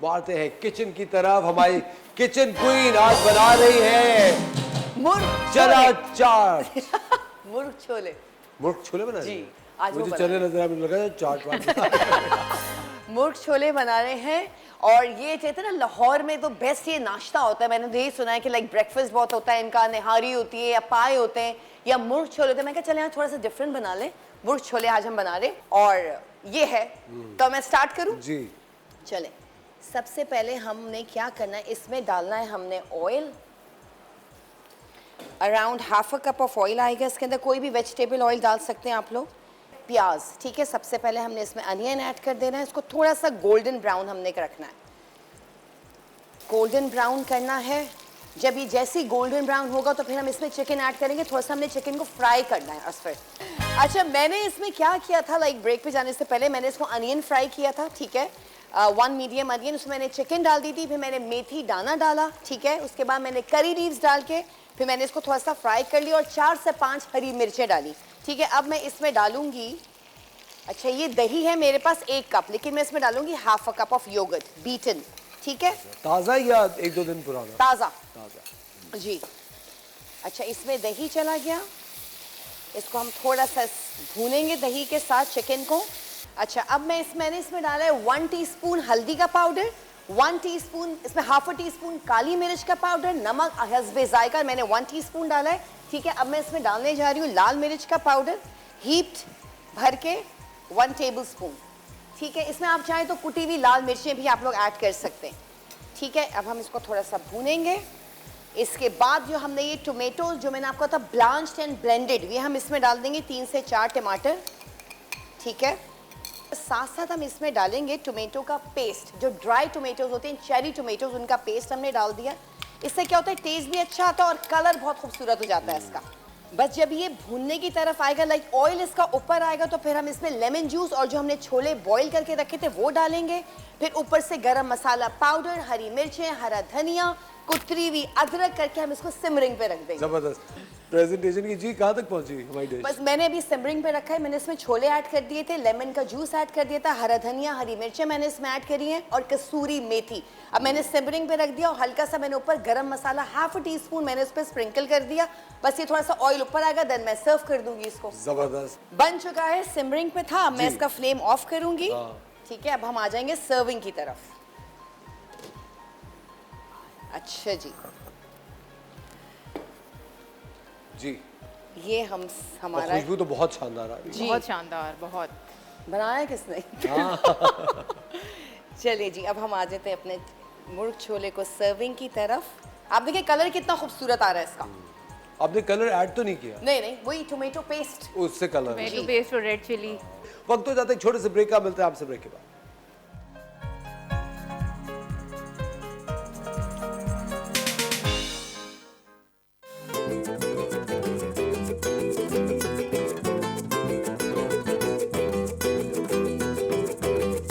बढ़ते हैं किचन की तरफ। हमारी किचन क्वीन आज बना रही है मुर्ग चना चाट। मुर्ग छोले। मुर्ग छोले बना रही जी, है? आज वो मुझे बना चने रहे नजर आने लगा चाट वाट। मुर्ग छोले बना रहे हैं। और ये कहते हैं ना लाहौर में तो बेस्ट ये नाश्ता होता है। मैंने तो यही सुना है कि लाइक ब्रेकफास्ट बहुत होता है इनका, निहारी होती है या पाए होते हैं या मुर्ग छोले होते हैं। मैं कहा चले यहाँ थोड़ा सा डिफरेंट बना लें। मुर्ग छोले आज हम बना रहे और ये है। तो मैं स्टार्ट करूँ? जी चले। सबसे पहले हमने क्या करना है, इसमें डालना है हमने oil. Around half a cup of oil आएगा इसके अंदर। कोई भी वेजिटेबल ऑयल डाल सकते हैं आप लोग। प्याज, ठीक है। सबसे पहले हमने इसमें अनियन ऐड कर देना है। इसको थोड़ा सा गोल्डन ब्राउन हमने रखना है। गोल्डन ब्राउन करना है। जब ये जैसे गोल्डन ब्राउन होगा तो फिर हम इसमें चिकन ऐड करेंगे। थोड़ा सा हमने चिकन को फ्राई करना है। फिर अच्छा, मैंने इसमें क्या किया था, लाइक ब्रेक पे जाने से पहले मैंने इसको अनियन फ्राई किया था, ठीक है। 1 मीडियम अनियन, उसमें मैंने चिकन डाल दी थी, फिर मैंने मेथी दाना डाला, ठीक है। उसके बाद मैंने करी लीव्स डाल के फिर मैंने इसको थोड़ा सा फ्राई कर लिया और 4 से 5 हरी मिर्चें डाली, ठीक है। अब मैं इसमें डालूंगी, अच्छा ये दही है मेरे पास 1 कप, लेकिन मैं इसमें डालूंगी half a cup of yoghurt beaten, ठीक है। ताजा या 1-2 दिन पुराना? ताज़ा ताजा जी। अच्छा, इसमें दही चला गया। इसको हम थोड़ा सा भूनेंगे दही के साथ चिकन को। अच्छा, अब मैंने इसमें डाला है 1 टीस्पून हल्दी का पाउडर, 1 टीस्पून, इसमें हाफ अ टीस्पून काली मिर्च का पाउडर, नमक हस्बे जायका मैंने 1 टीस्पून डाला है, ठीक है। अब मैं इसमें डालने जा रही हूँ लाल मिर्च का पाउडर हीप्ड भर के 1 टेबलस्पून, ठीक है। इसमें आप चाहें तो कुटी हुई लाल मिर्चें भी आप लोग ऐड कर सकते हैं, ठीक है। अब हम इसको थोड़ा सा भूनेंगे। इसके बाद जो हमने ये टोमेटो जो मैंने आपको कहा था ब्लांच्ड एंड ब्लेंडेड, ये हम इसमें डाल देंगे 3 से 4 टमाटर, ठीक है। साथ साथ हम इसमें डालेंगे टोमेटो का पेस्ट, जो ड्राई टोमेटोज होते हैं, चेरी टोमेटोज, उनका पेस्ट हमने डाल दिया। इससे क्या होता है, टेस्ट भी अच्छा आता है और कलर बहुत खूबसूरत हो जाता है इसका। बस जब ये भूनने की तरफ आएगा, लाइक ऑयल इसका ऊपर आएगा, तो फिर हम इसमें लेमन जूस और जो हमने छोले बॉईल करके रखे थे वो डालेंगे। फिर ऊपर से गरम मसाला पाउडर, हरी मिर्चें, हरा धनिया, कुतरी हुई अदरक करके हम इसको सिमरिंग पे रख देंगे। जबरदस्त प्रेजेंटेशन की जी। कहाँ तक पहुंची हमारी डिश? बस मैंने अभी सिमरिंग पे रखा है। मैंने इसमें छोले ऐड कर दिए थे, लेमन का जूस ऐड कर दिया था, हरा धनिया, हरी मिर्चें मैंने इसमें ऐड करी हैं और कसूरी मेथी। अब मैंने सिमरिंग पे रख दिया और हल्का सा मैंने ऊपर गरम मसाला हाफ अ टीस्पून मैंने उस पर स्प्रिंकल कर दिया। बस ये थोड़ा सा ऑयल ऊपर आएगा, देन मैं सर्व कर दूंगी इसको। जबरदस्त बन चुका है, सिमरिंग पे था। मैं इसका फ्लेम ऑफ करूंगी, ठीक है। अब हम आ जाएंगे सर्विंग की तरफ। अच्छा जी, ये हमारा खुशबू तो बहुत शानदार आ रही है। बहुत शानदार, बहुत। बनाया किसने? चलिए जी, अब हम आ जाते हैं अपने मुर्ग छोले को सर्विंग की तरफ। आप देखिए कलर कितना खूबसूरत आ रहा है इसका। आपने कलर ऐड तो नहीं किया? नहीं, वही टोमेटो पेस्ट, उससे कलर। टोमेटो पेस्ट और रेड चिली। वक्त हो जाता है छोटे से ब्रेक का, मिलता है आपसे ब्रेक के बाद।